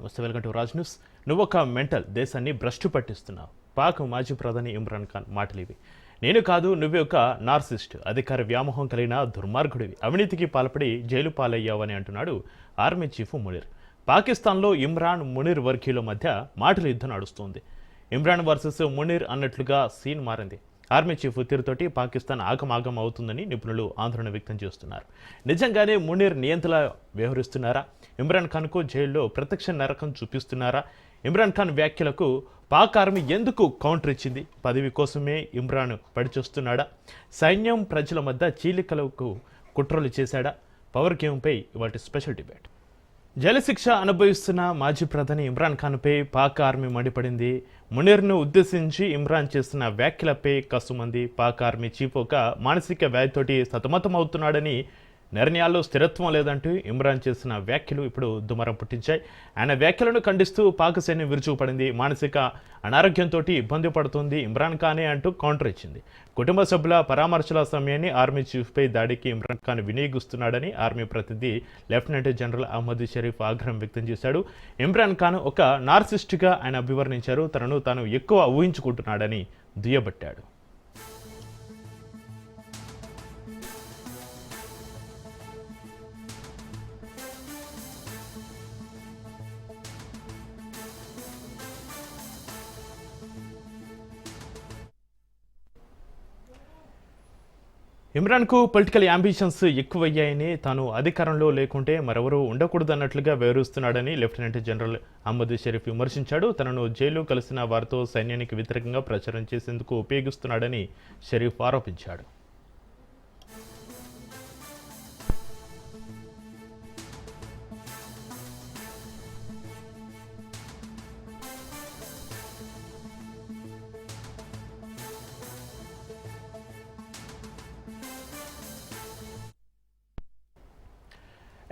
నమస్తే, welcome to Raj news. నువ్వు ఒక మెంటల్, దేశాన్ని భ్రష్టు పట్టిస్తున్నావు. పాక్ మాజీ ప్రధాని ఇమ్రాన్ ఖాన్ మాటలు ఇవి. నేను కాదు, నువ్వే ఒక నార్సిస్ట్, అధికార వ్యామోహం కలిగిన దుర్మార్గుడివి, అవినీతికి పాల్పడి జైలు పాలయ్యావని అంటున్నాడు ఆర్మీ చీఫ్ మునీర్. పాకిస్తాన్లో ఇమ్రాన్ మునీర్ వర్గీయుల మధ్య మాటల యుద్ధం నడుస్తోంది. ఇమ్రాన్ వర్సెస్ మునీర్ అన్నట్లుగా సీన్ మారింది. ఆర్మీ చీఫ్ తీరుతోటి పాకిస్తాన్ ఆగమాగం అవుతుందని నిపుణులు ఆందోళన వ్యక్తం చేస్తున్నారు. నిజంగానే మునీర్ నియంత్రణ వ్యవహరిస్తున్నారా? ఇమ్రాన్ ఖాన్కు జైల్లో ప్రత్యక్ష నరకం చూపిస్తున్నారా? ఇమ్రాన్ ఖాన్ వ్యాఖ్యలకు పాక్ ఆర్మీ ఎందుకు కౌంటర్ ఇచ్చింది? పదవి కోసమే ఇమ్రాన్ పడిచొస్తున్నాడా? సైన్యం ప్రజల మధ్య చీలికలకు కుట్రలు చేశాడా? పవర్ గేమ్పై ఇవాటి స్పెషల్ డిబేట్. జైలు శిక్ష అనుభవిస్తున్న మాజీ ప్రధాని ఇమ్రాన్ ఖాన్పై పాక్ ఆర్మీ మండిపడింది. మునీర్ను ఉద్దేశించి ఇమ్రాన్ చేస్తున్న వ్యాఖ్యలపై కసుమంది. పాక్ ఆర్మీ చీఫ్ ఒక మానసిక వ్యాధితోటి సతమతమవుతున్నాడని, నిర్ణయాల్లో స్థిరత్వం లేదంటూ ఇమ్రాన్ చేసిన వ్యాఖ్యలు ఇప్పుడు దుమారం పుట్టించాయి. ఆయన వ్యాఖ్యలను ఖండిస్తూ పాక్ సైన్యం విరుచుకుపడింది. మానసిక అనారోగ్యంతో ఇబ్బంది పడుతుంది ఇమ్రాన్ ఖానే అంటూ కౌంటర్ ఇచ్చింది. కుటుంబ సభ్యుల పరామర్శల సమయాన్ని ఆర్మీ చీఫ్పై దాడికి ఇమ్రాన్ ఖాన్ వినియోగిస్తున్నాడని ఆర్మీ ప్రతినిధి లెఫ్టినెంట్ జనరల్ అహ్మద్ షరీఫ్ ఆగ్రహం వ్యక్తం చేశాడు. ఇమ్రాన్ ఖాన్ ఒక నార్సిస్ట్గా ఆయన అభివర్ణించారు. తనను తాను ఎక్కువ ఊహించుకుంటున్నాడని దుయ్యబట్టాడు. ఇమ్రాన్కు పొలిటికల్ యాంబిషన్స్ ఎక్కువయ్యాయని, తాను అధికారంలో లేకుంటే మరెవరూ ఉండకూడదన్నట్లుగా వివరిస్తున్నాడని లెఫ్టినెంట్ జనరల్ అహ్మద్ షరీఫ్ విమర్శించాడు. తనను జైలు కలిసిన వారితో సైన్యానికి వ్యతిరేకంగా ప్రచారం చేసేందుకు ఉపయోగిస్తున్నాడని షరీఫ్ ఆరోపించాడు.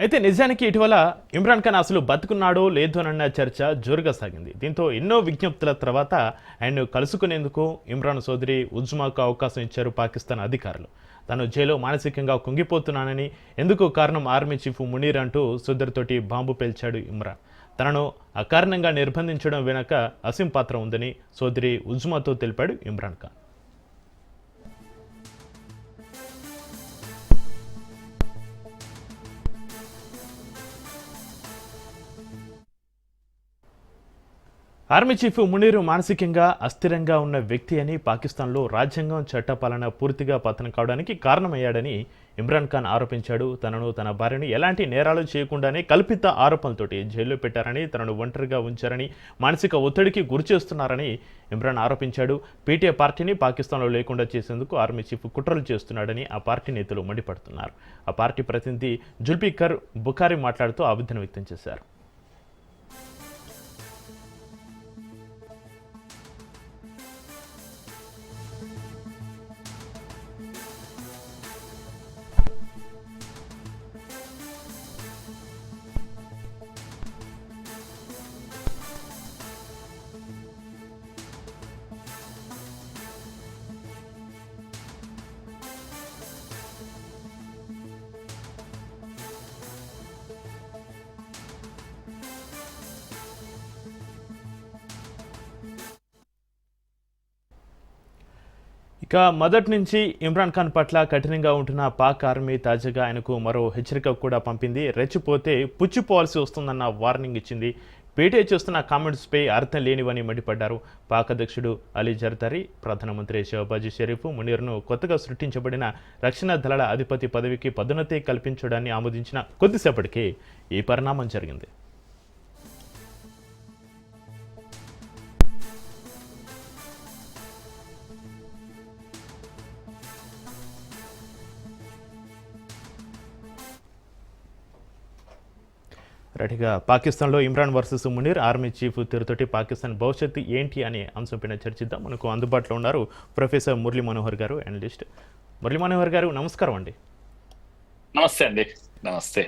అయితే నిజానికి ఇటీవల ఇమ్రాన్ ఖాన్ అసలు బతుకున్నాడో లేదోనన్న చర్చ జోరుగా సాగింది. దీంతో ఎన్నో విజ్ఞప్తుల తర్వాత ఆయన్ను కలుసుకునేందుకు ఇమ్రాన్ సోదరి ఉజ్మాకు అవకాశం ఇచ్చారు పాకిస్తాన్ అధికారులు. తాను జైల్లో మానసికంగా కుంగిపోతున్నానని, ఎందుకు కారణం ఆర్మీ చీఫ్ మునీర్ అంటూ సోదరితోటి బాంబు పేల్చాడు ఇమ్రాన్. తనను అకారణంగా నిర్బంధించడం వెనుక అసీం పాత్ర ఉందని సోదరి ఉజ్మాతో తెలిపాడు ఇమ్రాన్ ఖాన్. ఆర్మీ చీఫ్ మునీర్ మానసికంగా అస్థిరంగా ఉన్న వ్యక్తి అని, పాకిస్తాన్లో రాజ్యాంగం చట్టపాలన పూర్తిగా పతనం కావడానికి కారణమయ్యాడని ఇమ్రాన్ ఖాన్ ఆరోపించాడు. తనను తన భార్యను ఎలాంటి నేరాలు చేయకుండానే కల్పిత ఆరోపణలతోటి జైల్లో పెట్టారని, తనను ఒంటరిగా ఉంచారని, మానసిక ఒత్తిడికి గురి చేస్తున్నారని ఇమ్రాన్ ఆరోపించాడు. పీటీఐ పార్టీని పాకిస్తాన్లో లేకుండా చేసేందుకు ఆర్మీ చీఫ్ కుట్రలు చేస్తున్నాడని ఆ పార్టీ నేతలు మండిపడుతున్నారు. ఆ పార్టీ ప్రతినిధి జుల్ఫికర్ బుఖారీ మాట్లాడుతూ ఆవేదన వ్యక్తం చేశారు. ఇక మొదటి నుంచి ఇమ్రాన్ ఖాన్ పట్ల కఠినంగా ఉంటున్న పాక్ ఆర్మీ తాజాగా ఆయనకు మరో హెచ్చరిక కూడా పంపింది. రెచ్చిపోతే పుచ్చిపోవాల్సి వస్తుందన్న వార్నింగ్ ఇచ్చింది. పీటీఐ చేస్తున్న కామెంట్స్పై అర్థం లేనివని మండిపడ్డారు. పాక్ అధ్యక్షుడు అలీ జర్దారీ, ప్రధానమంత్రి షహబాజ్ షరీఫ్ మునీర్ను కొత్తగా సృష్టించబడిన రక్షణ దళాల అధిపతి పదవికి పదోన్నతి కల్పించడాన్ని ఆమోదించిన కొద్దిసేపటికే ఈ పరిణామం జరిగింది. రైట్గా పాకిస్తాన్లో Imran versus Munir, army chief తీరుతోటి పాకిస్తాన్ భవిష్యత్తు ఏంటి అనే అంశంపైన చర్చిద్దాం. మనకు అందుబాటులో ఉన్నారు ప్రొఫెసర్ మురళీ మనోహర్ గారు, అనలిస్ట్. మురళీ మనోహర్ గారు, నమస్కారం అండి. నమస్తే అండి. నమస్తే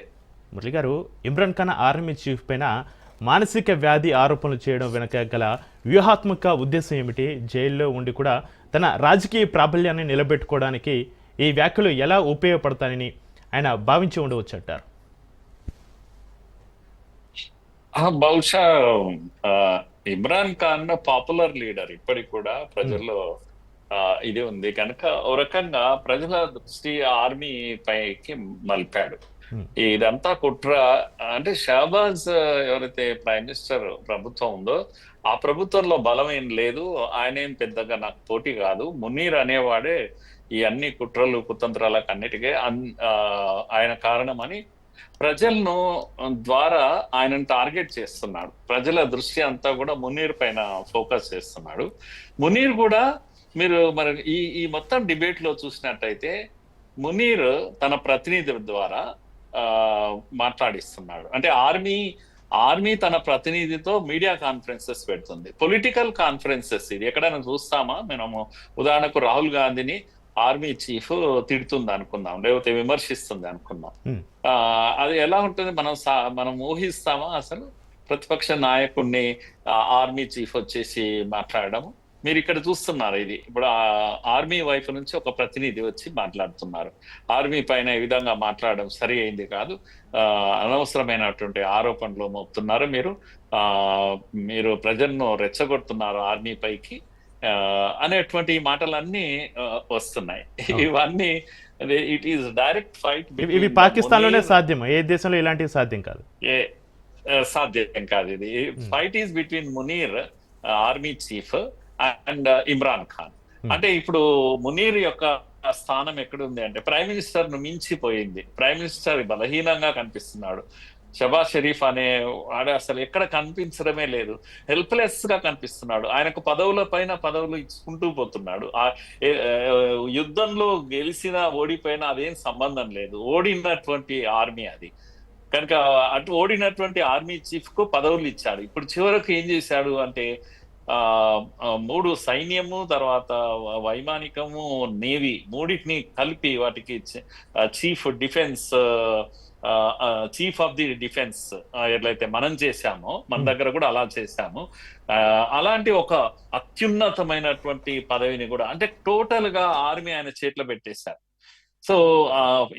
మురళి గారు. ఇమ్రాన్ ఖాన్ ఆర్మీ చీఫ్ పైన మానసిక వ్యాధి ఆరోపణలు చేయడం వెనక గల వ్యూహాత్మక ఉద్దేశం ఏమిటి? జైల్లో ఉండి కూడా తన రాజకీయ ప్రాబల్యాన్ని నిలబెట్టుకోవడానికి ఈ వ్యాఖ్యలు ఎలా ఉపయోగపడతాయని ఆయన భావించి ఉండవచ్చు అంటారు? బహుశా ఆ, ఇమ్రాన్ ఖాన్ పాపులర్ లీడర్ ఇప్పటికి కూడా ఉమ్, ప్రజల్లో ఆ, ఇది ఉంది కనుక ఓ రకంగా ప్రజల దృష్టి ఆర్మీ పైకి మలిపాడు. ఉమ్, ఇదంతా కుట్ర. అంటే షహబాజ్ ఎవరైతే ప్రైమ్ మినిస్టర్ ప్రభుత్వం ఉందో ఆ ప్రభుత్వంలో బలం ఏం లేదు. ఆయన ఏం పెద్దగా నాకు పోటీ కాదు. మునీర్ అనేవాడే ఈ అన్ని కుట్రలు కుతంత్రాలకు అన్నిటికీ ఆయన కారణమని ప్రజలను ద్వారా ఆయనను టార్గెట్ చేస్తున్నాడు. ప్రజల దృష్టి అంతా కూడా మునీర్ పైన ఫోకస్ చేస్తున్నాడు. మునీర్ కూడా మీరు మరి ఈ మొత్తం డిబేట్ లో చూసినట్టయితే మునీర్ తన ప్రతినిధి ద్వారా ఆ మాట్లాడిస్తున్నాడు. అంటే ఆర్మీ తన ప్రతినిధితో మీడియా కాన్ఫరెన్సెస్ పెడుతుంది. పొలిటికల్ కాన్ఫరెన్సెస్ ఇది ఎక్కడైనా చూస్తామా మనము? ఉదాహరణకు రాహుల్ గాంధీని ఆర్మీ చీఫ్ తిడుతుంది అనుకుందాం, లేకపోతే విమర్శిస్తుంది అనుకుందాం. ఉమ్. ఆ అది ఎలా ఉంటుంది? మనం ఊహిస్తామా అసలు ప్రతిపక్ష నాయకుడిని ఆర్మీ చీఫ్ వచ్చేసి మాట్లాడడం? మీరు ఇక్కడ చూస్తున్నారు. ఇది ఇప్పుడు ఆర్మీ వైపు నుంచి ఒక ప్రతినిధి వచ్చి మాట్లాడుతున్నారు. ఆర్మీ పైన ఈ విధంగా మాట్లాడడం సరి అయింది కాదు, ఆ అనవసరమైనటువంటి ఆరోపణలు మోపుతున్నారు మీరు, ఆ మీరు ప్రజలను రెచ్చగొడుతున్నారు ఆర్మీ పైకి ఆ అనేటువంటి మాటలన్నీ వస్తున్నాయి. అవును. ఇవన్నీ ఇట్ ఈస్ డైరెక్ట్ ఫైట్ ఇవి బిట్వీన్ ద పాకిస్తాన్లోనే మునీర్. సాధ్యం, ఏ దేశంలో ఇలాంటివి సాధ్యం కాదు. ఏ సాధ్యం కాదు ఇది. Um, fight is between Munir army chief and Imran Khan. Um, అంటే ఇప్పుడు మునీర్ యొక్క స్థానం ఎక్కడుంది అంటే ప్రైమ్ మినిస్టర్ ను మించిపోయింది. ప్రైమ్ మినిస్టర్ బలహీనంగా కనిపిస్తున్నాడు. షబాజ్ షరీఫ్ అనే వాడు అసలు ఎక్కడ కనిపించడమే లేదు. హెల్ప్లెస్ గా కనిపిస్తున్నాడు. ఆయనకు పదవుల పైన పదవులు ఇచ్చుకుంటూ పోతున్నాడు. యుద్ధంలో గెలిచినా ఓడిపోయినా అదేం సంబంధం లేదు. ఓడినటువంటి ఆర్మీ అది కనుక అటు ఓడినటువంటి ఆర్మీ చీఫ్ కు పదవులు ఇచ్చాడు. ఇప్పుడు చివరకు ఏం చేశాడు అంటే ఆ మూడు సైన్యము, తర్వాత వైమానికము, నేవీ మూడింటిని కలిపి వాటికి chief defence, chief of the defence ఎట్లయితే మనం చేశామో మన ఉమ్. దగ్గర కూడా అలా చేశాము. ఆ, అలాంటి ఒక అత్యున్నతమైనటువంటి పదవిని కూడా అంటే టోటల్ గా ఆర్మీ ఆయన చేతిలో పెట్టేశారు. సో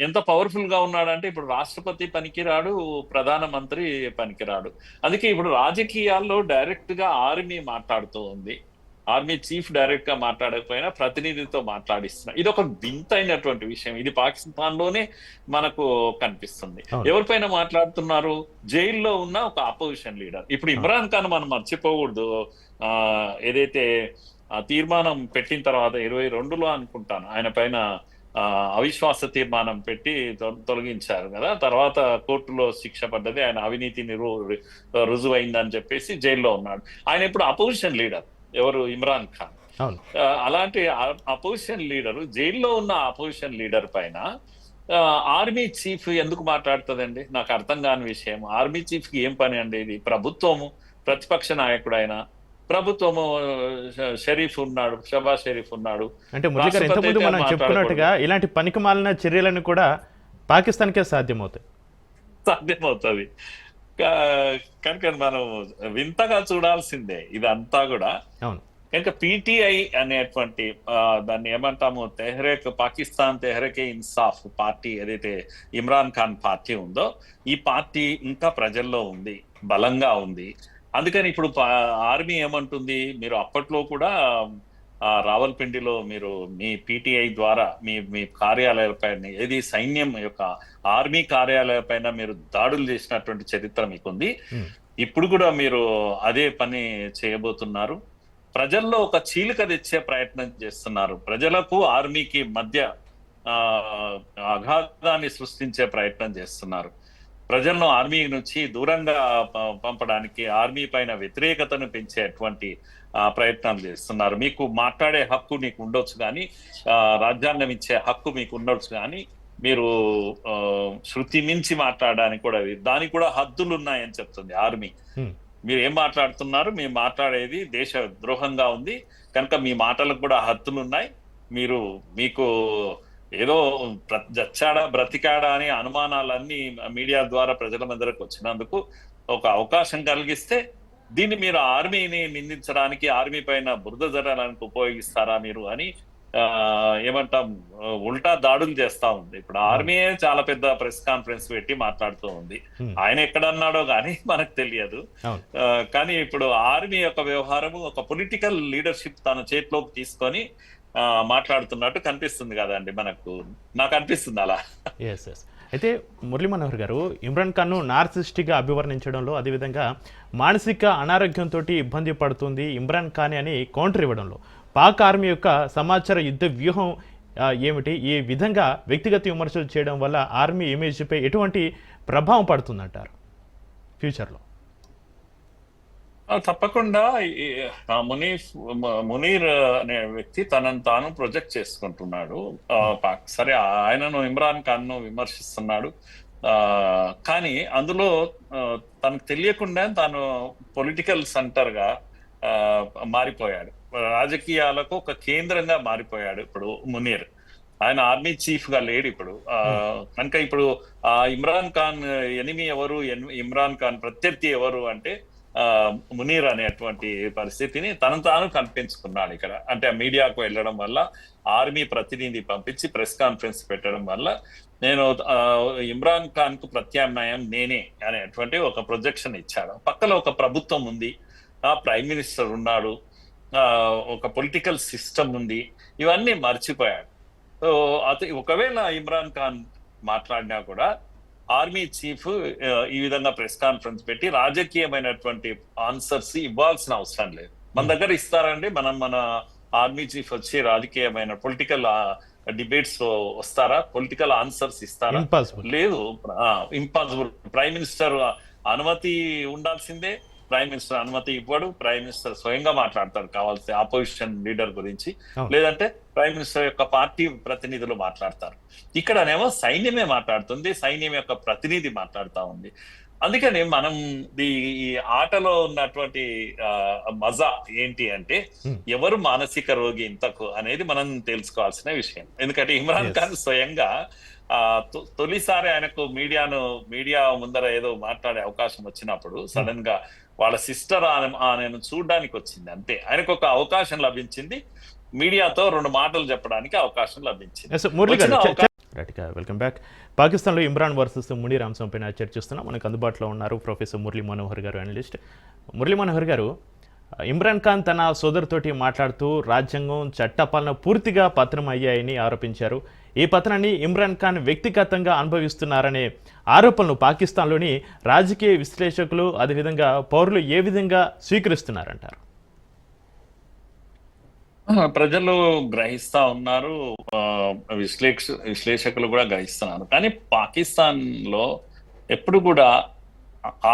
ఎంత పవర్ఫుల్ గా ఉన్నాడంటే ఇప్పుడు రాష్ట్రపతి పనికిరాడు, ప్రధానమంత్రి పనికిరాడు. అందుకే ఇప్పుడు రాజకీయాల్లో డైరెక్ట్ గా ఆర్మీ మాట్లాడుతూ ఉంది. ఆర్మీ చీఫ్ డైరెక్ట్ గా మాట్లాడకపోయినా ప్రతినిధితో మాట్లాడిస్తున్నారు. ఇది ఒక వింతైనటువంటి విషయం. ఇది పాకిస్తాన్ లోనే మనకు కనిపిస్తుంది. అవును. ఎవరిపైన మాట్లాడుతున్నారు? జైల్లో ఉన్న ఒక అపోజిషన్ లీడర్. ఇప్పుడు అవును. ఇమ్రాన్ ఖాన్ మనం మర్చిపోకూడదు. ఆ ఏదైతే ఆ తీర్మానం పెట్టిన తర్వాత 22లో అనుకుంటాను ఆయన పైన అవిశ్వాస తీర్మానం పెట్టి తొలగించారు కదా. తర్వాత కోర్టులో శిక్ష పడ్డది. ఆయన అవినీతిని రుజువైందని చెప్పేసి జైల్లో ఉన్నాడు. ఆయన ఇప్పుడు అపోజిషన్ లీడర్. ఎవరు? ఇమ్రాన్ ఖాన్. అవును. అలాంటి అపోజిషన్ లీడరు, జైల్లో ఉన్న అపోజిషన్ లీడర్ పైన ఆర్మీ చీఫ్ ఎందుకు మాట్లాడుతుందండి? నాకు అర్థం కాని విషయం. ఆర్మీ చీఫ్ కి ఏం పని అండి? ఇది ప్రభుత్వము, ప్రతిపక్ష నాయకుడు ఆయన. ప్రభుత్వము, షరీఫ్ ఉన్నాడు, షబాజ్ షరీఫ్ ఉన్నాడు. అంటే మురళి గారు, రాష్ట్రపతి ఇంతకుముందు అయితే మనం మాట్లాడకూడదు. చెప్పుకున్నట్టుగా ఇలాంటి పనికిమాలిన చర్యలను కూడా పాకిస్తాన్కే సాధ్యమవుతాయి. సాధ్యమవుతుంది. కనుక మనం వింతగా చూడాల్సిందే ఇదంతా కూడా. అవును. కనుక పిటిఐ అనేటువంటి దాన్ని ఏమంటాము, పాకిస్తాన్ తెహ్రీకే ఇన్సాఫ్ పార్టీ ఏదైతే ఇమ్రాన్ ఖాన్ పార్టీ ఉందో, ఈ పార్టీ ఇంకా ప్రజల్లో ఉంది, బలంగా ఉంది. అందుకని ఇప్పుడు ఆర్మీ ఏమంటుంది, మీరు అప్పట్లో కూడా రావల్పిండిలో మీరు మీ పిటిఐ ద్వారా మీ కార్యాలయాలపైన, ఏది సైన్యం యొక్క ఆర్మీ కార్యాలయాలపైన మీరు దాడులు చేసినటువంటి చరిత్ర మీకుంది. ఉమ్, ఇప్పుడు కూడా మీరు అదే పని చేయబోతున్నారు. ప్రజల్లో ఒక చీలిక తెచ్చే ప్రయత్నం చేస్తున్నారు. ప్రజలకు ఆర్మీకి మధ్య ఆ అగాధాన్ని సృష్టించే ప్రయత్నం చేస్తున్నారు. ప్రజలను ఆర్మీ నుంచి దూరంగా పంపడానికి, ఆర్మీ పైన వ్యతిరేకతను పెంచేటువంటి ప్రయత్నాలు చేస్తున్నారు. మీకు మాట్లాడే హక్కు నీకు ఉండొచ్చు కానీ, రాజ్యాంగం ఇచ్చే హక్కు మీకు ఉండొచ్చు కానీ, మీరు శృతి మించి మాట్లాడడానికి కూడా, దానికి కూడా హద్దులు ఉన్నాయని చెప్తుంది ఆర్మీ. ఉమ్, మీరు ఏం మాట్లాడుతున్నారు? మీరు మాట్లాడేది దేశ ద్రోహంగా ఉంది కనుక మీ మాటలకు కూడా హద్దులు ఉన్నాయి. మీకు ఏదో చచ్చాడా బ్రతికాడా అనే అనుమానాలన్నీ మీడియా ద్వారా ప్రజల మధ్యకు వచ్చినందుకు ఒక అవకాశం కలిగిస్తే దీన్ని మీరు ఆర్మీని నిందించడానికి, ఆర్మీ పైన బురద జరడానికి ఉపయోగిస్తారా మీరు అని ఏమంటాం, ఉల్టా దాడులు చేస్తా ఉంది. ఇప్పుడు ఆర్మీయే చాలా పెద్ద ప్రెస్ కాన్ఫరెన్స్ పెట్టి మాట్లాడుతూ ఉంది. ఆయన ఎక్కడన్నాడో కానీ మనకు తెలియదు. కానీ ఇప్పుడు ఆర్మీ యొక్క వ్యవహారము ఒక పొలిటికల్ లీడర్షిప్ తన చేతిలోకి తీసుకొని మాట్లాడుతున్నట్టు కనిపిస్తుంది కదండి మనకు. నాకు అనిపిస్తుంది అలా. అయితే మురళీ మనోహర్ గారు, ఇమ్రాన్ ఖాన్ను నార్సిస్టిక్గా అభివర్ణించడంలో, అదేవిధంగా మానసిక అనారోగ్యంతో ఇబ్బంది పడుతుంది ఇమ్రాన్ ఖాన్ అని కౌంటర్ ఇవ్వడంలో పాక్ ఆర్మీ యొక్క సమాచార యుద్ధ వ్యూహం ఏమిటి? ఈ విధంగా వ్యక్తిగత విమర్శలు చేయడం వల్ల ఆర్మీ ఇమేజ్పై ఎటువంటి ప్రభావం పడుతుందంటారు ఫ్యూచర్లో? తప్పకుండా. మునీర్ అనే వ్యక్తి తనను తాను ప్రొజెక్ట్ చేసుకుంటున్నాడు. సరే, ఆయనను ఇమ్రాన్ ఖాన్ ను విమర్శిస్తున్నాడు, కానీ అందులో తనకు తెలియకుండా తాను పొలిటికల్ సెంటర్ గా మారిపోయాడు. రాజకీయాలకు ఒక కేంద్రంగా మారిపోయాడు ఇప్పుడు మునీర్. ఆయన ఆర్మీ చీఫ్ గా లేడు ఇప్పుడు. కనుక ఇప్పుడు ఇమ్రాన్ ఖాన్ ఎనిమి ఎవరు, ఇమ్రాన్ ఖాన్ ప్రత్యర్థి ఎవరు అంటే మునీర్ అనేటువంటి పరిస్థితిని తను తాను కల్పించుకున్నాడు ఇక్కడ. అంటే మీడియాకు వెళ్ళడం వల్ల, ఆర్మీ ప్రతినిధి పంపించి ప్రెస్ కాన్ఫరెన్స్ పెట్టడం వల్ల నేను ఇమ్రాన్ ఖాన్ కు ప్రత్యామ్నాయం నేనే అనేటువంటి ఒక ప్రొజెక్షన్ ఇచ్చాడు. పక్కన ఒక ప్రభుత్వం ఉంది, ప్రైమ్ మినిస్టర్ ఉన్నాడు, ఒక పొలిటికల్ సిస్టమ్ ఉంది, ఇవన్నీ మర్చిపోయాడు. సో ఒకవేళ ఇమ్రాన్ ఖాన్ మాట్లాడినా కూడా ఆర్మీ చీఫ్ ఈ విధంగా ప్రెస్ కాన్ఫరెన్స్ పెట్టి రాజకీయమైనటువంటి ఆన్సర్స్ ఇవ్వాల్సిన అవసరం లేదు. మన దగ్గర ఇస్తారండి? మన ఆర్మీ చీఫ్ వచ్చి రాజకీయమైన పొలిటికల్ డిబేట్స్ లో వస్తారా? పొలిటికల్ ఆన్సర్స్ ఇస్తారా? లేదు, ఇంపాసిబుల్. ప్రైమ్ మినిస్టర్ అనుమతి ఉండాల్సిందే. ప్రైమ్ మినిస్టర్ అనుమతి ఇవ్వడు. ప్రైమ్ మినిస్టర్ స్వయంగా మాట్లాడతాడు కావాల్సి ఆపోజిషన్ లీడర్ గురించి, లేదంటే ప్రైమ్ మినిస్టర్ యొక్క పార్టీ ప్రతినిధులు మాట్లాడతారు. ఇక్కడనేమో సైన్యమే మాట్లాడుతుంది, సైన్యం యొక్క ప్రతినిధి మాట్లాడుతూ ఉంది. అందుకని మనం ఈ ఆటలో ఉన్నటువంటి మజా ఏంటి అంటే ఎవరు మానసిక రోగి ఇంతకు అనేది మనం తెలుసుకోవాల్సిన విషయం. ఎందుకంటే ఇమ్రాన్ ఖాన్ స్వయంగా తొలిసారి ఆయనకు మీడియా ముందర ఏదో మాట్లాడే అవకాశం వచ్చినప్పుడు సడన్ గా వాళ్ళ సిస్టర్ ఆయన చూడడానికి వచ్చింది, అంతే. ఆయనకు ఒక అవకాశం లభించింది, మీడియాతో 2 మాటలు చెప్పడానికి అవకాశం లభించింది. Welcome back. పాకిస్తాన్లో ఇమ్రాన్ వర్సెస్ మునీర్ అంశంపైన చర్చిస్తున్నాం. మనకు అందుబాటులో ఉన్నారు ప్రొఫెసర్ మురళీ మనోహర్ గారు, అనలిస్ట్. మురళీ మనోహర్ గారు, ఇమ్రాన్ ఖాన్ తన సోదరుతోటి మాట్లాడుతూ రాజ్యాంగం, చట్టపాలన పూర్తిగా పతనం అయ్యాయని ఆరోపించారు. ఈ పతనాన్ని ఇమ్రాన్ ఖాన్ వ్యక్తిగతంగా అనుభవిస్తున్నారనే ఆరోపణలు పాకిస్తాన్లోని రాజకీయ విశ్లేషకులు, అదేవిధంగా పౌరులు ఏ విధంగా స్వీకరిస్తున్నారంటారు? ప్రజలు గ్రహిస్తా ఉన్నారు, విశ్లేషకులు కూడా గ్రహిస్తున్నారు. కానీ పాకిస్తాన్ లో ఎప్పుడు కూడా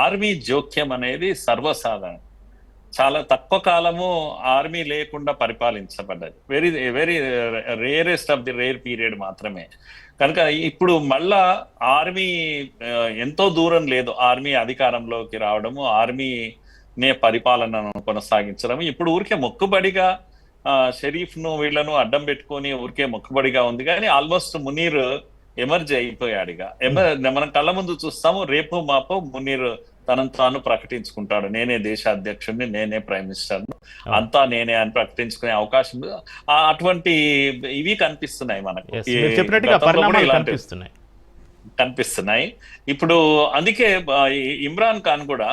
ఆర్మీ జోక్యం అనేది సర్వసాధారణం. చాలా తక్కువ కాలము ఆర్మీ లేకుండా పరిపాలించబడ్డది. Very very rarest of the rare period మాత్రమే. కనుక ఇప్పుడు మళ్ళా ఆర్మీ ఎంతో దూరం లేదు ఆర్మీ అధికారంలోకి రావడము, ఆర్మీనే పరిపాలనను కొనసాగించడం. ఇప్పుడు ఊరికే మొక్కుబడిగా షరీఫ్ ను వీళ్లను అడ్డం పెట్టుకొని ఊరికే మొక్కుబడిగా ఉంది. కానీ ఆల్మోస్ట్ మునీర్ ఎమర్జీ అయిపోయాడు. ఇక మనం కళ్ళ ముందు చూస్తాము, రేపు మాపో మునీర్ తనను తాను ప్రకటించుకుంటాడు, నేనే దేశ అధ్యక్షుడిని, నేనే ప్రైమ్ మినిస్టర్ను, అంతా నేనే అని ప్రకటించుకునే అవకాశం అటువంటి ఇవి కనిపిస్తున్నాయి మనకు, కనిపిస్తున్నాయి ఇప్పుడు. అందుకే ఇమ్రాన్ ఖాన్ కూడా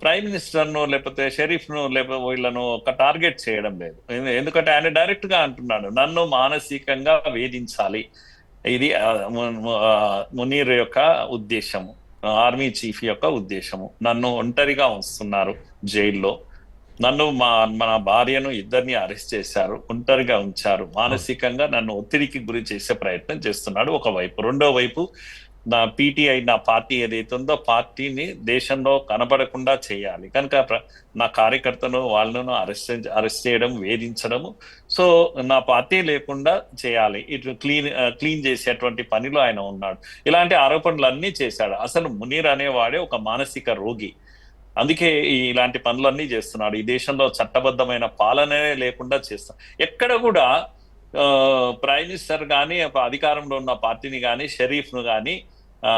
ప్రైమ్ మినిస్టర్ ను లేకపోతే షరీఫ్ ను లేకపోతే వీళ్ళను ఒక టార్గెట్ చేయడం లేదు. ఎందుకంటే ఆయన డైరెక్ట్ గా అంటున్నాడు, నన్ను మానసికంగా వేధించాలి. ఇది మునీర్ యొక్క ఉద్దేశము, ఆర్మీ చీఫ్ యొక్క ఉద్దేశము. నన్ను ఒంటరిగా ఉంచుతున్నారు జైల్లో, నన్ను మన భార్యను ఇద్దరిని అరెస్ట్ చేశారు, ఒంటరిగా ఉంచారు, మానసికంగా నన్ను ఒత్తిడికి గురి చేసే ప్రయత్నం చేస్తున్నాడు ఒకవైపు. రెండో వైపు నా పీటీఐ, నా పార్టీ ఏదైతే ఉందో పార్టీని దేశంలో కనబడకుండా చేయాలి. కనుక నా కార్యకర్తను వాళ్ళను అరెస్ట్ చేయడం, వేధించడము, సో నా పార్టీ లేకుండా చేయాలి, ఇటు క్లీన్ చేసేటువంటి పనిలో ఆయన ఉన్నాడు. ఇలాంటి ఆరోపణలు అన్నీ చేశాడు. అసలు మునీర్ అనేవాడే ఒక మానసిక రోగి. అందుకే ఇలాంటి పనులన్నీ చేస్తున్నాడు. ఈ దేశంలో చట్టబద్ధమైన పాలనే లేకుండా చేస్తాడు. ఎక్కడ కూడా ప్రైమ్ మినిస్టర్ కానీ అధికారంలో ఉన్న పార్టీని కానీ షరీఫ్ ను కానీ ఆ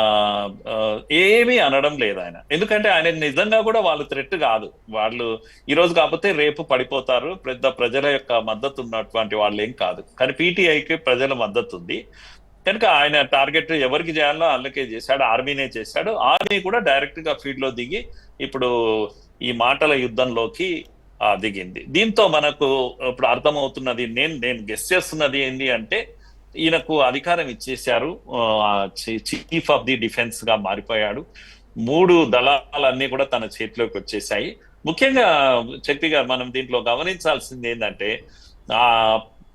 ఆ, ఏమీ అనడం లేదు ఆయన. ఎందుకంటే ఆయన నిజంగా కూడా వాళ్ళు థ్రెట్ కాదు. వాళ్ళు ఈ రోజు కాకపోతే రేపు పడిపోతారు. పెద్ద ప్రజల యొక్క మద్దతు ఉన్నటువంటి వాళ్ళు ఏం కాదు. కానీ పీటీఐకి ప్రజల మద్దతు ఉంది కనుక ఆయన టార్గెట్ ఎవరికి చేయాలో వాళ్ళకే చేశాడు. ఆర్మీనే చేశాడు. ఆర్మీ కూడా డైరెక్ట్ గా ఫీల్డ్ లో దిగి ఇప్పుడు ఈ మాటల యుద్ధంలోకి దిగింది. దీంతో మనకు ఇప్పుడు అర్థమవుతున్నది, నేను గెస్ చేస్తున్నది ఏంటి అంటే ఈయనకు అధికారం ఇచ్చేశారు. చీఫ్ ఆఫ్ ది డిఫెన్స్ గా మారిపోయాడు. 3 దళాలన్నీ కూడా తన చేతిలోకి వచ్చేసాయి. ముఖ్యంగా శక్తి గారు, మనం దీంట్లో గమనించాల్సింది ఏంటంటే ఆ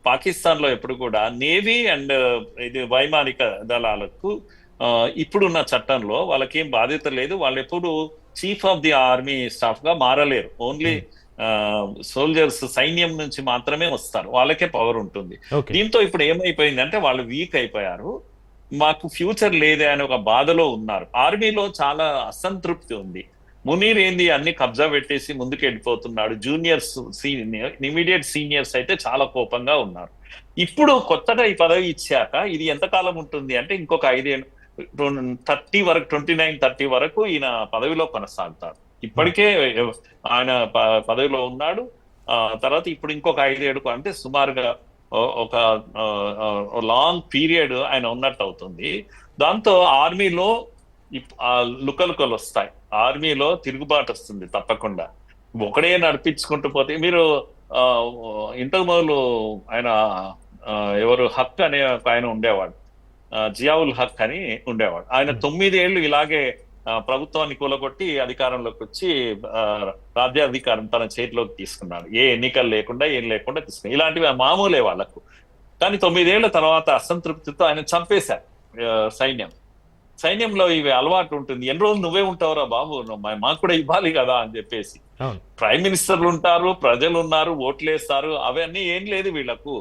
పాకిస్తాన్ లో ఎప్పుడు కూడా నేవీ అండ్ ఇది వైమానిక దళాలకు ఇప్పుడున్న చట్టంలో వాళ్ళకేం బాధ్యత లేదు. వాళ్ళు ఎప్పుడు chief of the army staff గా మారలేరు. ఓన్లీ సోల్జర్స్, సైన్యం నుంచి మాత్రమే వస్తారు. వాళ్ళకే పవర్ ఉంటుంది. దీంతో ఇప్పుడు ఏమైపోయిందంటే వాళ్ళు వీక్ అయిపోయారు. మాకు ఫ్యూచర్ లేదే అని ఒక బాధలో ఉన్నారు. ఆర్మీలో చాలా అసంతృప్తి ఉంది. మునీర్ ఏంది అన్ని కబ్జా పెట్టేసి ముందుకు వెళ్ళిపోతున్నాడు. జూనియర్స్, ఇమీడియట్ సీనియర్స్ అయితే చాలా కోపంగా ఉన్నారు. ఇప్పుడు కొత్తగా ఈ పదవి ఇచ్చాక ఇది ఎంతకాలం ఉంటుంది అంటే ఇంకొక 5 ఏళ్ళు, 29-30 వరకు ఈయన పదవిలో కొనసాగుతారు. ఇప్పటికే ఆయన పదవిలో ఉన్నాడు. తర్వాత ఇప్పుడు ఇంకొక 5 ఏడుకు అంటే సుమారుగా ఒక లాంగ్ పీరియడ్ ఆయన ఉన్నట్టు అవుతుంది. దాంతో ఆర్మీలో లుకలుకలు వస్తాయి. ఆర్మీలో తిరుగుబాటు వస్తుంది తప్పకుండా. ఒకడే నడిపించుకుంటూ పోతే మీరు ఇంతకు మొదలు ఆయన ఎవరు హక్ అనే ఒక ఆయన ఉండేవాడు, జియావుల్ హక్ అని ఉండేవాడు. ఆయన 9 ఏళ్ళు ఇలాగే ప్రభుత్వాన్ని కూలగొట్టి అధికారంలోకి వచ్చి రాజ్యాధికారం తన చేతిలోకి తీసుకున్నాడు. ఏ ఎన్నికలు లేకుండా ఏం లేకుండా తీసుకున్నాడు. ఇలాంటివి మామూలే వాళ్ళకు. కానీ 9 ఏళ్ల తర్వాత అసంతృప్తితో ఆయన చంపేశారు సైన్యంలో ఇవి అలవాటు ఉంటుంది. ఎన్ని రోజులు నువ్వే ఉంటావురా బాబు, మాకు కూడా ఇవ్వాలి కదా అని చెప్పేసి. ప్రైమ్ మినిస్టర్లు ఉంటారు, ప్రజలు ఉన్నారు, ఓట్లేస్తారు. అవన్నీ ఏం లేదు వీళ్ళకు.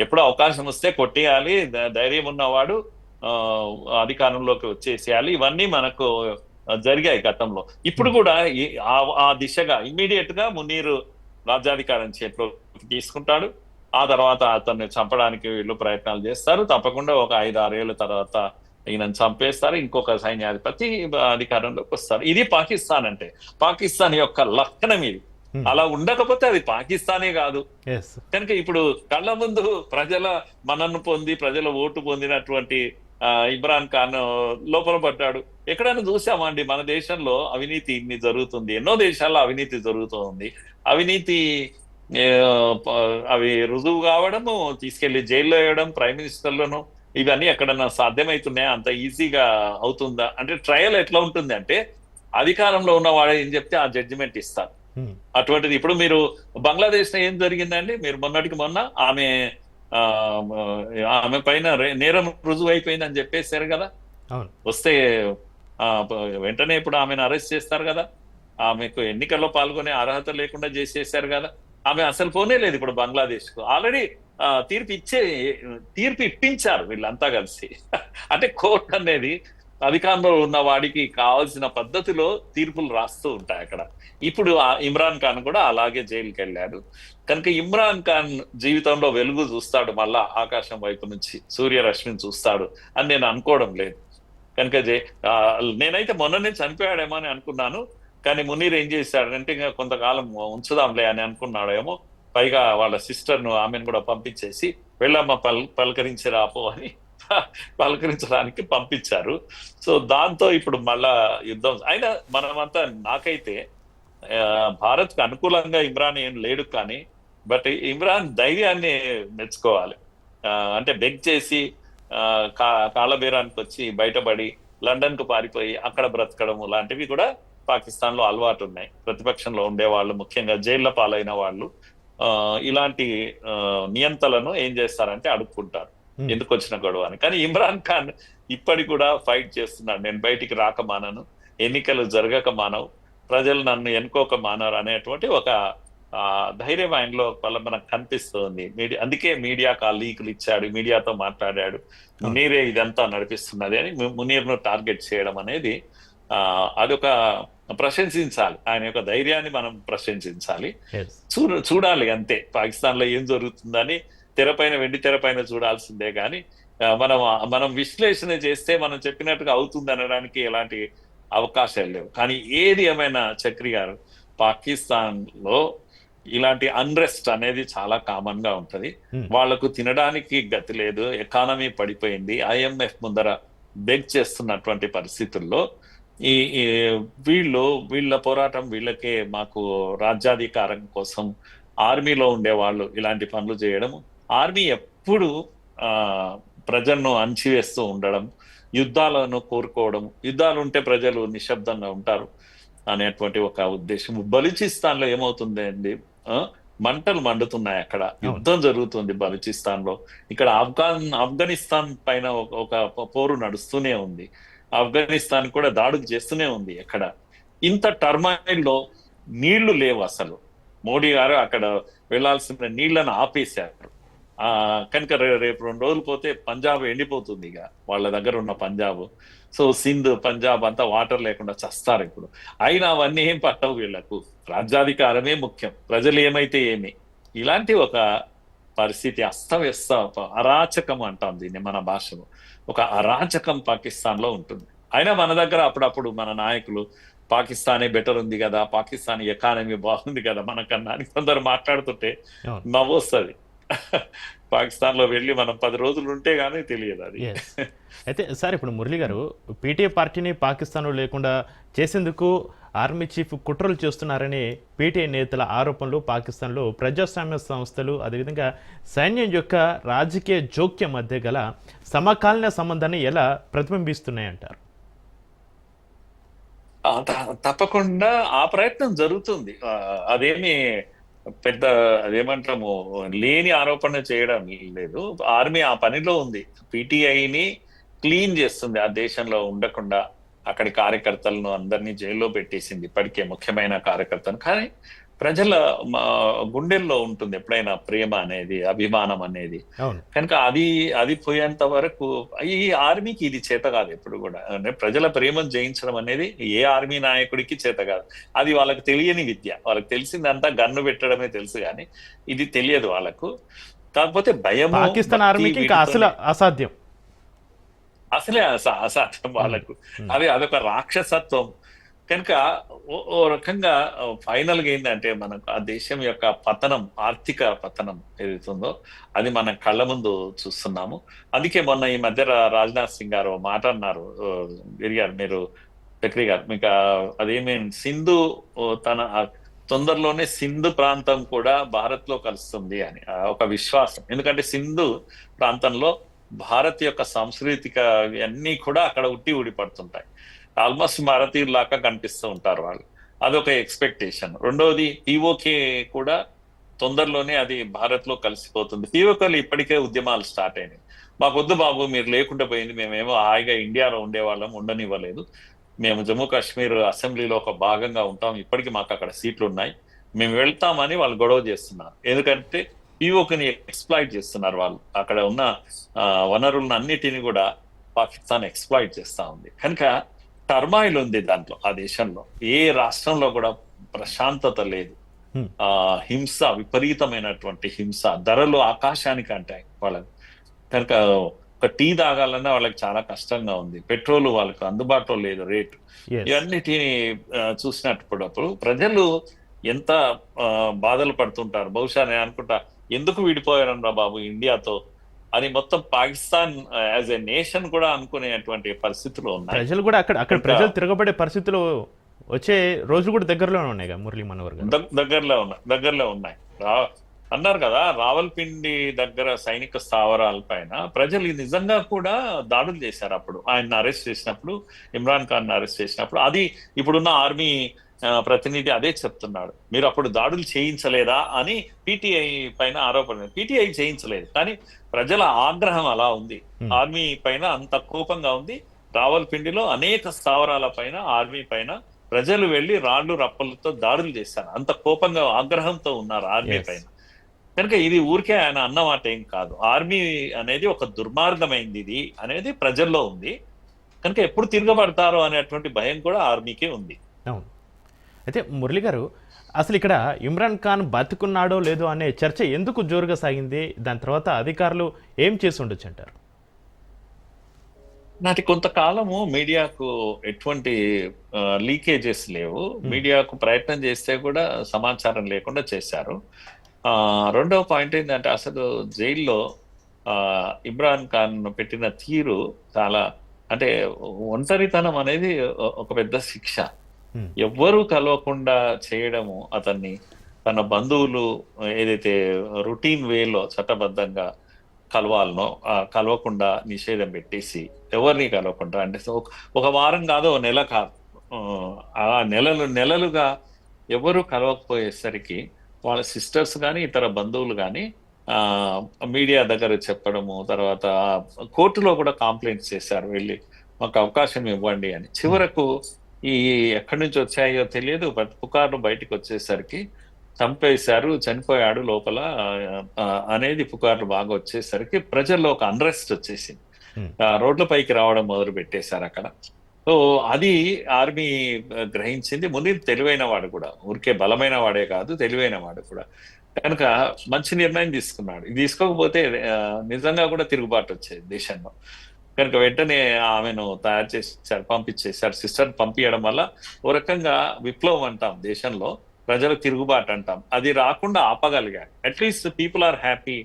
ఎప్పుడు అవకాశం వస్తే కొట్టేయాలి, ధైర్యం ఉన్నవాడు అధికారంలోకి వచ్చేసేయాలి. ఇవన్నీ మనకు జరిగాయి గతంలో. ఇప్పుడు కూడా ఆ దిశగా ఇమ్మీడియట్ గా మునీర్ రాజ్యాధికారం చేతిలోకి తీసుకుంటాడు. ఆ తర్వాత అతన్ని చంపడానికి వీళ్ళు ప్రయత్నాలు చేస్తారు. తప్పకుండా ఒక 5-6 ఏళ్ళ తర్వాత ఈయనను చంపేస్తారు. ఇంకొక సైన్యాధిపతి అధికారంలోకి వస్తారు. ఇది పాకిస్తాన్ అంటే. పాకిస్తాన్ యొక్క లక్షణం ఇది. అలా ఉండకపోతే అది పాకిస్తానే కాదు. కనుక ఇప్పుడు కళ్ళ ముందు ప్రజల మన్నను పొంది ప్రజల ఓటు పొందినటువంటి ఇమ్రాన్ ఖాన్ లోపల పడ్డాడు. ఎక్కడైనా చూసామండి మన దేశంలో అవినీతి ఇన్ని జరుగుతుంది? ఎన్నో దేశాల్లో అవినీతి జరుగుతుంది. అవినీతి అవి రుజువు కావడము, తీసుకెళ్లి జైల్లో వేయడం, ప్రైమ్ మినిస్టర్లను, ఇవన్నీ ఎక్కడన్నా సాధ్యమవుతున్నాయా? అంత ఈజీగా అవుతుందా? అంటే ట్రయల్ ఎట్లా ఉంటుంది అంటే అధికారంలో ఉన్న వాడు ఏం చెప్తే ఆ జడ్జిమెంట్ ఇస్తారు. అటువంటిది ఇప్పుడు మీరు బంగ్లాదేశ్ లో ఏం జరిగిందండి? మీరు మొన్నటికి మొన్న ఆమె పైన నేరం రుజువు అయిపోయిందని చెప్పేశారు కదా. వస్తే వెంటనే ఇప్పుడు ఆమెను అరెస్ట్ చేస్తారు కదా. ఆమెకు ఎన్నికల్లో పాల్గొనే అర్హత లేకుండా చేసేసారు కదా. ఆమె అసలు పోనే లేదు ఇప్పుడు బంగ్లాదేశ్ కు. ఆల్రెడీ తీర్పు ఇప్పించారు వీళ్ళంతా కలిసి. అంటే కోర్టు అనేది అధికారంలో ఉన్న వాడికి కావాల్సిన పద్ధతిలో తీర్పులు రాస్తూ ఉంటాయి అక్కడ. ఇప్పుడు ఇమ్రాన్ ఖాన్ కూడా అలాగే జైలుకి వెళ్ళాడు. కనుక ఇమ్రాన్ ఖాన్ జీవితంలో వెలుగు చూస్తాడు, మళ్ళా ఆకాశం వైపు నుంచి సూర్యరశ్మిని చూస్తాడు అని నేను అనుకోవడం లేదు. కనుక నేనైతే మొన్ననే చనిపోయాడేమో అని అనుకున్నాను. కానీ మునీర్ ఏం చేశాడంటే ఇంకా కొంతకాలం ఉంచుదాంలే అని అనుకున్నాడేమో. పైగా వాళ్ళ సిస్టర్ను, ఆమెను కూడా పంపించేసి వెళ్ళమ్మ పలకరించి రాపో అని పలకరించడానికి పంపించారు. సో దాంతో ఇప్పుడు మళ్ళా యుద్ధం. అయినా మనమంతా, నాకైతే భారత్ కు అనుకూలంగా ఇమ్రాన్ ఏం లేడు, కానీ బట్ ఇమ్రాన్ ధైర్యాన్ని మెచ్చుకోవాలి. అంటే బెగ్ చేసి కాళ్ళబేరానికి వచ్చి బయటపడి లండన్ కు పారిపోయి అక్కడ బ్రతకడం లాంటివి కూడా పాకిస్తాన్ లో అలవాటు ఉన్నాయి. ప్రతిపక్షంలో ఉండేవాళ్ళు, ముఖ్యంగా జైళ్ల పాలైన వాళ్ళు ఇలాంటి నియంతలను ఏం చేస్తారంటే అడుక్కుంటారు, ఎందుకు వచ్చిన గొడవ అని. కానీ ఇమ్రాన్ ఖాన్ ఇప్పటికి కూడా ఫైట్ చేస్తున్నాడు. నేను బయటికి రాక మానను, ఎన్నికలు జరగక మానవు, ప్రజలు నన్ను ఎన్నుకోక మానరు అనేటువంటి ఒక ధైర్యం ఆయనలో మనకు కనిపిస్తుంది. అందుకే మీడియాకు ఆ లీకులు ఇచ్చాడు, మీడియాతో మాట్లాడాడు. మునీరే ఇదంతా నడిపిస్తున్నది అని మునీర్ను టార్గెట్ చేయడం అనేది అదొక ప్రశంసించాలి. ఆయన యొక్క ధైర్యాన్ని మనం ప్రశంసించాలి. చూడాలి అంతే. పాకిస్తాన్ లో ఏం జరుగుతుందని తెరపైన, వెండి తెరపైన చూడాల్సిందే. కానీ మనం మనం విశ్లేషణ చేస్తే మనం చెప్పినట్టుగా అవుతుంది అనడానికి ఎలాంటి అవకాశాలు లేవు. కానీ ఏది ఏమైనా చక్రి గారు, పాకిస్తాన్ లో ఇలాంటి అన్రెస్ట్ అనేది చాలా కామన్ గా ఉంటది. ఉమ్, వాళ్లకు తినడానికి గతి లేదు, ఎకానమీ పడిపోయింది, ఐఎంఎఫ్ ముందర బెగ్ చేస్తున్నటువంటి పరిస్థితుల్లో ఈ ఈ వీళ్ళ పోరాటం వీళ్ళకే, మాకు రాజ్యాధికారం కోసం ఆర్మీలో ఉండే వాళ్ళు ఇలాంటి పనులు చేయడం, ఆర్మీ ఎప్పుడు ఆ ప్రజలను అణచివేస్తూ ఉండడం, యుద్ధాలను కోరుకోవడం, యుద్ధాలు ఉంటే ప్రజలు నిశ్శబ్దంగా ఉంటారు అనేటువంటి ఒక ఉద్దేశం. బలూచిస్తాన్ లో ఏమవుతుంది అండి, ఆ, మంటలు మండుతున్నాయి, అక్కడ యుద్ధం జరుగుతుంది బలూచిస్తాన్ లో. ఇక్కడ ఆఫ్ఘనిస్తాన్ పైన ఒక పోరు నడుస్తూనే ఉంది, ఆఫ్ఘనిస్తాన్ కూడా దాడులు చేస్తూనే ఉంది. ఎక్కడ ఇంత టర్మాయిల్ లో నీళ్లు లేవు అసలు. మోడీ గారు అక్కడ వెళ్లాల్సిన నీళ్లను ఆపేశారు. కనుక రేపు 2 రోజులు పోతే పంజాబ్ ఎండిపోతుంది, ఇక వాళ్ళ దగ్గర ఉన్న పంజాబ్. సో సింధ్, పంజాబ్ అంతా వాటర్ లేకుండా చస్తారు ఇప్పుడు. అయినా అవన్నీ ఏం పట్టవు వీళ్లకు, రాజ్యాధికారమే ముఖ్యం, ప్రజలు ఏమైతే ఏమి. ఇలాంటి ఒక పరిస్థితి అస్తవ్యస్త, అరాచకం అంటాం దీన్ని మన భాషలో. ఒక అరాచకం పాకిస్తాన్ లో ఉంటుంది. అయినా మన దగ్గర అప్పుడప్పుడు మన నాయకులు పాకిస్తానే బెటర్ ఉంది కదా, పాకిస్తాన్ ఎకానమీ బాగుంది కదా మనకన్నా అని కొందరు మాట్లాడుతుంటే అవును. నవ్వొస్తుంది. పాకిస్తాన్ లో వెళ్ళి మనం 10 రోజులు ఉంటే గానీ తెలియదు అది. ఎస్. అయితే సార్, ఇప్పుడు మురళి గారు పీటీఐ పార్టీని పాకిస్తాన్లో లేకుండా చేసేందుకు ఆర్మీ చీఫ్ కుట్రలు చేస్తున్నారని పీటీఐ నేతల ఆరోపణలు పాకిస్తాన్లో ప్రజాస్వామ్య సంస్థలు, అదేవిధంగా సైన్యం యొక్క రాజకీయ జోక్యం మధ్య గల సమకాలీన సంబంధాన్ని ఎలా ప్రతిబింబిస్తున్నాయంటారు? తప్పకుండా ఆ ప్రయత్నం జరుగుతుంది. అదేమి పెద్ద, అదేమంటాము, లేని ఆరోపణ చేయడం లేదు. ఆర్మీ ఆ పనిలో ఉంది, పీటీఐని క్లీన్ చేస్తుంది, ఆ దేశంలో ఉండకుండా అక్కడి కార్యకర్తలను అందరినీ జైల్లో పెట్టేసింది, ఇప్పటికే ముఖ్యమైన కార్యకర్తను. కానీ ప్రజల గుండెల్లో ఉంటుంది ఎప్పుడైనా ప్రేమ అనేది, అభిమానం అనేది. కనుక అది పోయేంత వరకు ఈ ఆర్మీకి ఇది చేత కాదు ఎప్పుడు కూడా. అంటే ప్రజల ప్రేమను జయించడం అనేది ఏ ఆర్మీ నాయకుడికి చేత కాదు. అది వాళ్ళకి తెలియని విద్య. వాళ్ళకి తెలిసిందంతా గన్ను పెట్టడమే తెలుసు, కానీ ఇది తెలియదు వాళ్ళకు. కాకపోతే భయం, పాకిస్తాన్ ఆర్మీకి ఇంకా అసలు అసాధ్యం, అసలే అసాధ్యం వాళ్ళకు. అదొక రాక్షసత్వం. కనుక ఓ రకంగా ఫైనల్ గా ఏంటంటే, మనకు ఆ దేశం యొక్క పతనం, ఆర్థిక పతనం ఏదైతుందో అది మన కళ్ళ ముందు చూస్తున్నాము. అందుకే మొన్న ఈ మధ్య రాజ్నాథ్ సింగ్ గారు మాట అన్నారు, గారు, మీరు చక్రి గారు, మీకు అదేమి సింధు తొందరలోనే సింధు ప్రాంతం కూడా భారత్ లో కలుస్తుంది అని ఒక విశ్వాసం. ఎందుకంటే సింధు ప్రాంతంలో భారత్ యొక్క సాంస్కృతిక అన్ని కూడా అక్కడ ఊడిపడుతుంటాయి. ఆల్మోస్ట్ భారతీయులాగా కనిపిస్తూ ఉంటారు వాళ్ళు. అదొక ఎక్స్పెక్టేషన్. రెండవది, పిఓకే కూడా తొందరలోనే అది భారత్ లో కలిసిపోతుంది. పిఓకేలు ఇప్పటికే ఉద్యమాలు స్టార్ట్ అయినాయి. మాకొద్దు బాబు, మీరు లేకుండా పోయింది, మేమేమో హాయిగా ఇండియాలో ఉండేవాళ్ళం, ఉండనివ్వలేదు, మేము జమ్మూ కాశ్మీర్ అసెంబ్లీలో ఒక భాగంగా ఉంటాం, ఇప్పటికీ మాకు అక్కడ సీట్లు ఉన్నాయి, మేము వెళ్తామని వాళ్ళు గొడవ చేస్తున్నారు. ఎందుకంటే పిఓకేని ఎక్స్ప్లాయిట్ చేస్తున్నారు వాళ్ళు. అక్కడ ఉన్న వనరులను అన్నిటిని కూడా పాకిస్తాన్ ఎక్స్ప్లాయిట్ చేస్తా ఉంది. కనుక టర్మాయిల్ ఉంది దాంట్లో, ఆ దేశంలో ఏ రాష్ట్రంలో కూడా ప్రశాంతత లేదు. హింస, విపరీతమైనటువంటి హింస, ధరలు ఆకాశానికి అంటాయి వాళ్ళకి. కనుక ఒక టీ తాగాలన్నా వాళ్ళకి చాలా కష్టంగా ఉంది, పెట్రోల్ వాళ్ళకి అందుబాటులో లేదు, రేటు. ఇవన్నిటిని చూసినప్పుడు ప్రజలు ఎంత బాధలు పడుతుంటారు. బహుశా నేను అనుకుంటా, ఎందుకు విడిపోయారనరా బాబు ఇండియాతో అని మొత్తం పాకిస్తాన్ యాజ్ ఎ నేషన్ కూడా అనుకునేటువంటి పరిస్థితులు ఉన్నాయి. ప్రజలు కూడా అక్కడ ప్రజలు తిరగబడే పరిస్థితులు వచ్చే రోజులు కూడా దగ్గరలోనే ఉన్నాయి. మురళీ మనోహర్ గారు, దగ్గరలో ఉన్నాయి. అన్నారు కదా, రావల్పిండి దగ్గర సైనిక స్థావరాల పైన ప్రజలు నిజంగా కూడా దాడులు చేశారు. అప్పుడు ఆయన అరెస్ట్ చేసినప్పుడు, ఇమ్రాన్ ఖాన్ అరెస్ట్ చేసినప్పుడు, అది ఇప్పుడున్న ఆర్మీ ప్రతినిధి అదే చెప్తున్నాడు. మీరు అప్పుడు దాడులు చేయించలేదా అని పీటీఐ పైన ఆరోపణ. పీటీఐ చేయించలేదు, కానీ ప్రజల ఆగ్రహం అలా ఉంది, ఆర్మీ పైన అంత కోపంగా ఉంది. రావల్పిండిలో అనేక స్థావరాల పైన, ఆర్మీ పైన ప్రజలు వెళ్లి రాళ్లు రప్పలతో దాడులు చేశారు. అంత కోపంగా, ఆగ్రహంతో ఉన్నారు ఆర్మీ పైన. కనుక ఇది ఊరికే ఆయన అన్నమాట ఏం కాదు. ఆర్మీ అనేది ఒక దుర్మార్గమైంది ఇది అనేది ప్రజల్లో ఉంది. కనుక ఎప్పుడు తిరగబడతారో అనేటువంటి భయం కూడా ఆర్మీకే ఉంది. అవును. అయితే మురళి గారు, అసలు ఇక్కడ ఇమ్రాన్ ఖాన్ బతుకున్నాడో లేదో అనే చర్చ ఎందుకు జోరుగా సాగింది? దాని తర్వాత అధికారులు ఏం చేసి ఉండొచ్చు అంటారు? నాటి కొంతకాలము మీడియాకు ఎటువంటి లీకేజెస్ లేవు. మీడియాకు ప్రయత్నం చేస్తే కూడా సమాచారం లేకుండా చేశారు. రెండవ పాయింట్ ఏంటంటే అసలు జైల్లో ఇమ్రాన్ ఖాన్ పెట్టిన తీరు చాలా, అంటే ఒంటరితనం అనేది ఒక పెద్ద శిక్ష. ఎవ్వరూ కలవకుండా చేయడము, అతన్ని తన బంధువులు ఏదైతే రొటీన్ వేలో చట్టబద్ధంగా కలవాలనో కలవకుండా నిషేధం పెట్టేసి ఎవరిని కలవకుండా, అంటే ఒక వారం కాదు, ఒక నెల కాదు, ఆ నెలలుగా ఎవరు కలవకపోయేసరికి వాళ్ళ సిస్టర్స్ కానీ ఇతర బంధువులు కానీ మీడియా దగ్గర చెప్పడము, తర్వాత కోర్టులో కూడా కంప్లైంట్స్ చేశారు, వెళ్ళి మాకు అవకాశం ఇవ్వండి అని. చివరకు ఈ ఎక్కడి నుంచి వచ్చాయో తెలియదు, పుకార్లు బయటకు వచ్చేసరికి చంపేశారు, చనిపోయాడు లోపల అనేది పుకార్లు బాగా వచ్చేసరికి ప్రజల్లో ఒక అన్రెస్ట్ వచ్చేసింది. రోడ్లపైకి రావడం మొదలు పెట్టేశారు అక్కడ. సో అది ఆర్మీ గ్రహించింది. మునీర్ తెలివైన వాడు కూడా, ఊరికే బలమైన వాడే కాదు, తెలివైన వాడు కూడా. కనుక మంచి నిర్ణయం తీసుకున్నాడు. ఇది తీసుకోకపోతే నిజంగా కూడా తిరుగుబాటు వచ్చేది దేశంలో. కనుక వెంటనే ఆమెను తయారు చేసేసారు, పంపించేశారు. సిస్టర్ పంపించడం వల్ల ఓ రకంగా విప్లవం అంటాం దేశంలో, ప్రజలు తిరుగుబాటు అంటాం, అది రాకుండా ఆపగలిగారు. At least people are happy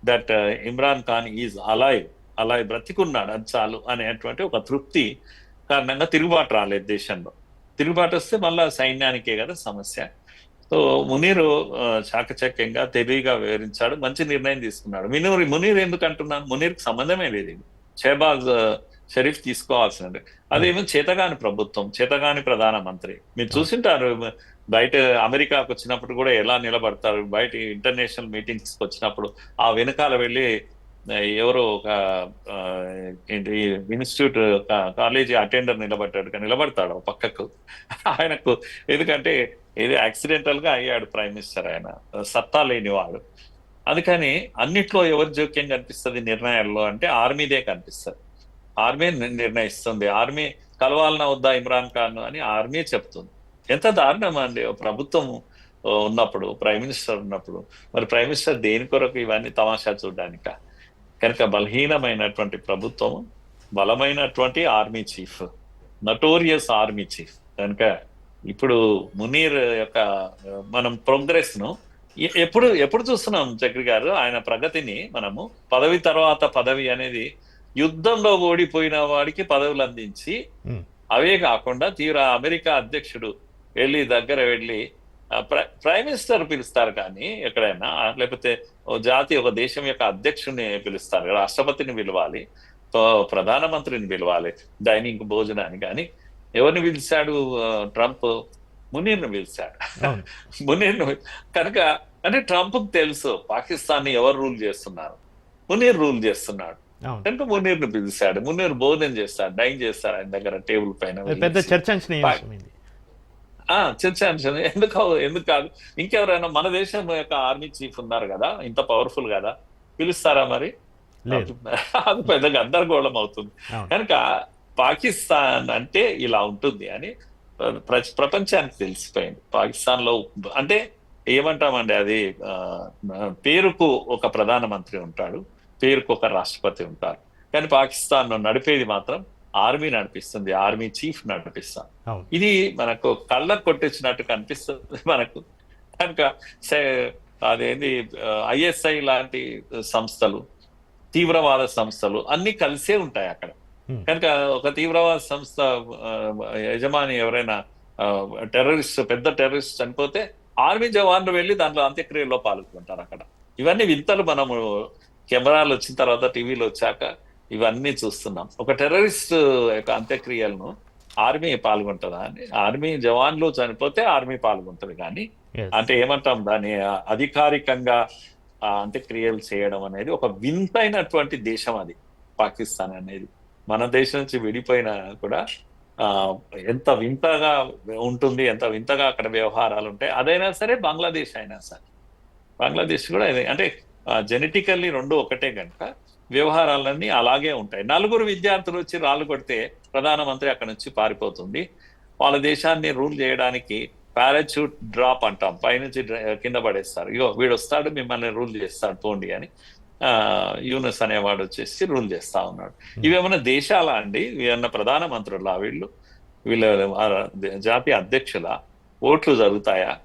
that Imran Khan is alive బ్రతికున్నాడు, అది చాలు అనేటువంటి ఒక తృప్తి కారణంగా తిరుగుబాటు రాలేదు దేశంలో. తిరుగుబాటు వస్తే మళ్ళా సైన్యానికే కదా సమస్య. సో మునీర్ చాకచక్యంగా తెలివిగా వివరించాడు, మంచి నిర్ణయం తీసుకున్నాడు. మునీర్ ఎందుకు అంటున్నాను, మునీర్కి సంబంధమే లేదు, ఇది షహబాజ్ షరీఫ్ తీసుకోవాల్సినది. అదేమో చేతగాని ప్రభుత్వం, చేతగాని ప్రధానమంత్రి. మీరు చూసింటారు బయట అమెరికాకు వచ్చినప్పుడు కూడా ఎలా నిలబడతారు, బయట ఇంటర్నేషనల్ మీటింగ్స్ వచ్చినప్పుడు ఆ వెనకాల వెళ్ళి ఎవరో ఒక ఏంటి ఇన్స్టిట్యూట్ కాలేజీ అటెండర్ నిలబడతాడు పక్కకు ఆయనకు. ఎందుకంటే ఇది యాక్సిడెంటల్ గా అయ్యాడు ప్రైమ్ మినిస్టర్, ఆయన సత్తా లేనివాడు. అందుకని అన్నిట్లో ఎవరి జోక్యం కనిపిస్తుంది నిర్ణయాల్లో అంటే ఆర్మీదే కనిపిస్తుంది. ఆర్మీ నిర్ణయిస్తుంది, ఆర్మీ కలవాలన్నా వద్దా ఇమ్రాన్ ఖాన్ అని ఆర్మీ చెప్తుంది. ఎంత దారుణం అండి ప్రభుత్వం ఉన్నప్పుడు, ప్రైమ్ మినిస్టర్ ఉన్నప్పుడు. మరి ప్రైమ్ మినిస్టర్ దేని కొరకు ఇవన్నీ తమాషా చూడడానిక? కనుక బలహీనమైనటువంటి ప్రభుత్వం, బలమైనటువంటి army chief, notorious army chief. కనుక ఇప్పుడు మునీర్ యొక్క మనం ప్రోగ్రెస్ ను ఎప్పుడు చూస్తున్నాం చక్రి గారు, ఆయన ప్రగతిని మనము. పదవి తర్వాత పదవి అనేది, యుద్ధంలో ఓడిపోయిన వాడికి పదవులు అందించి, అవే కాకుండా తీవ్ర అమెరికా అధ్యక్షుడు దగ్గర వెళ్ళి ప్రైమ్ మినిస్టర్ పిలుస్తారు కానీ ఎక్కడైనా, లేకపోతే ఒక దేశం యొక్క అధ్యక్షుడిని పిలుస్తారు, రాష్ట్రపతిని పిలవాలి, ప్రధానమంత్రిని పిలవాలి డైనింగ్ భోజనాన్ని. కానీ ఎవరిని పిలిచాడు ట్రంప్? మునీర్ను పిలిచాడు. మునీర్ను కనుక అంటే ట్రంప్ తెలుసు పాకిస్తాన్ ని ఎవరు రూల్ చేస్తున్నారు, మునీర్ రూల్ చేస్తున్నాడు కనుక మునీర్ను పిలిచాడు. మునీర్ భోజనం చేస్తాడు, డైన్ చేస్తాడు ఆయన దగ్గర టేబుల్ పైన. పెద్ద చర్చ అంశం ఎందుకు కాదు, ఇంకెవరైనా మన దేశం యొక్క ఆర్మీ చీఫ్ ఉన్నారు కదా, ఇంత పవర్ఫుల్ కదా, పిలుస్తారా మరి? అది పెద్ద గందరగోళం అవుతుంది. కనుక పాకిస్తాన్ అంటే ఇలా ఉంటుంది అని ప్రపంచానికి తెలిసిపోయింది. పాకిస్తాన్ లో అంటే ఏమంటామండి, అది పేరుకు ఒక ప్రధానమంత్రి ఉంటాడు, పేరుకు ఒక రాష్ట్రపతి ఉంటారు, కానీ పాకిస్తాన్ నడిపేది మాత్రం ఆర్మీ నడిపిస్తుంది, ఆర్మీ చీఫ్ నడిపిస్తాం. ఇది మనకు కళ్ళకు కొట్టించినట్టు కనిపిస్తుంది మనకు. కనుక అదేంటి ఐఎస్ఐ లాంటి సంస్థలు, తీవ్రవాద సంస్థలు అన్ని కలిసే ఉంటాయి అక్కడ. కనుక ఒక తీవ్రవాద సంస్థ యజమాని ఎవరైనా టెర్రరిస్ట్, పెద్ద టెర్రరిస్ట్ చనిపోతే ఆర్మీ జవాన్లు వెళ్ళి దాంట్లో అంత్యక్రియల్లో పాల్గొంటారు అక్కడ. ఇవన్నీ వింతలు మనము కెమెరాలు వచ్చిన తర్వాత, టీవీలు వచ్చాక ఇవన్నీ చూస్తున్నాం. ఒక టెర్రరిస్ట్ యొక్క అంత్యక్రియలను ఆర్మీ పాల్గొంటుందా అని? ఆర్మీ జవాన్లు చనిపోతే ఆర్మీ పాల్గొంటది, కానీ అంటే ఏమంటాం దాన్ని అధికారికంగా అంత్యక్రియలు చేయడం అనేది ఒక వింతైనటువంటి దేశం అది పాకిస్తాన్ అనేది. మన దేశం నుంచి విడిపోయినా కూడా ఎంత వింతగా ఉంటుంది, ఎంత వింతగా అక్కడ వ్యవహారాలు ఉంటాయి. అదైనా సరే బంగ్లాదేశ్ అయినా సరే, బంగ్లాదేశ్ కూడా అంటే జెనెటికల్లీ రెండు ఒకటే కనుక వ్యవహారాలన్నీ అలాగే ఉంటాయి. 4 విద్యార్థులు వచ్చి రాళ్ళు కొడితే ప్రధానమంత్రి అక్కడ నుంచి పారిపోతుంది. వాళ్ళ దేశాన్ని రూల్ చేయడానికి పారాచూట్ డ్రాప్ అంటాం, పైనుంచి కింద పడేస్తారు, ఇగో వీడు వస్తాడు మిమ్మల్ని రూల్ చేస్తాడు పోండి అని. యూనస్ అనేవాడు వచ్చేసి రూల్ చేస్తా ఉన్నాడు. ఇవేమన్నా దేశాలా అండి? ఇవేమన్నా ప్రధానమంత్రులా? వీళ్ళ జాతీయ అధ్యక్షుల ఓట్లు జరుగుతాయా?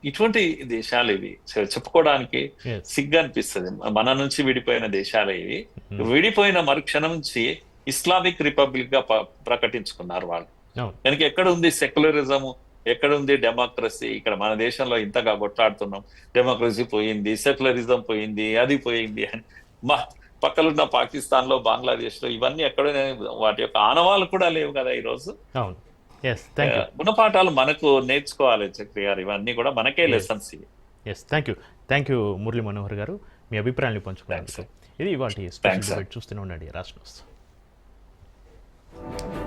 ఇటువంటి దేశాలు ఇవి. చెప్పుకోవడానికి Yes. సిగ్గు అనిపిస్తుంది. మన నుంచి విడిపోయిన దేశాలు ఇవి. Mhm. విడిపోయిన మరుక్షణం నుంచి ఇస్లామిక్ రిపబ్లిక్ గా ప్రకటించుకున్నారు వాళ్ళు. అవును. కనుక ఎక్కడ ఉంది సెక్యులరిజం, ఎక్కడ ఉంది డెమోక్రసీ? ఇక్కడ మన దేశంలో ఇంతగా కొట్లాడుతున్నాం, డెమోక్రసీ పోయింది, సెక్యులరిజం పోయింది, అది పోయింది అని. మా పక్కలున్న పాకిస్తాన్ లో, బంగ్లాదేశ్ లో ఇవన్నీ ఎక్కడ, వాటి యొక్క ఆనవాళ్ళు కూడా లేవు కదా ఈరోజు. అవును. Yes, thank you. గుణపాఠాలు మనకు నేర్చుకోవాలి చక్రి గారు. ఇవన్నీ కూడా మనకే Yes. లెసన్స్ ఇవి. Yes, thank you Murali Manohar garu, మీ అభిప్రాయాన్ని పంచుకున్నందుకు. ఇది ఇవాళ స్పెషల్ Thanks, sir. డిబేట్. చూస్తూనే ఉండండి రాష్ట్ర న్యూస్.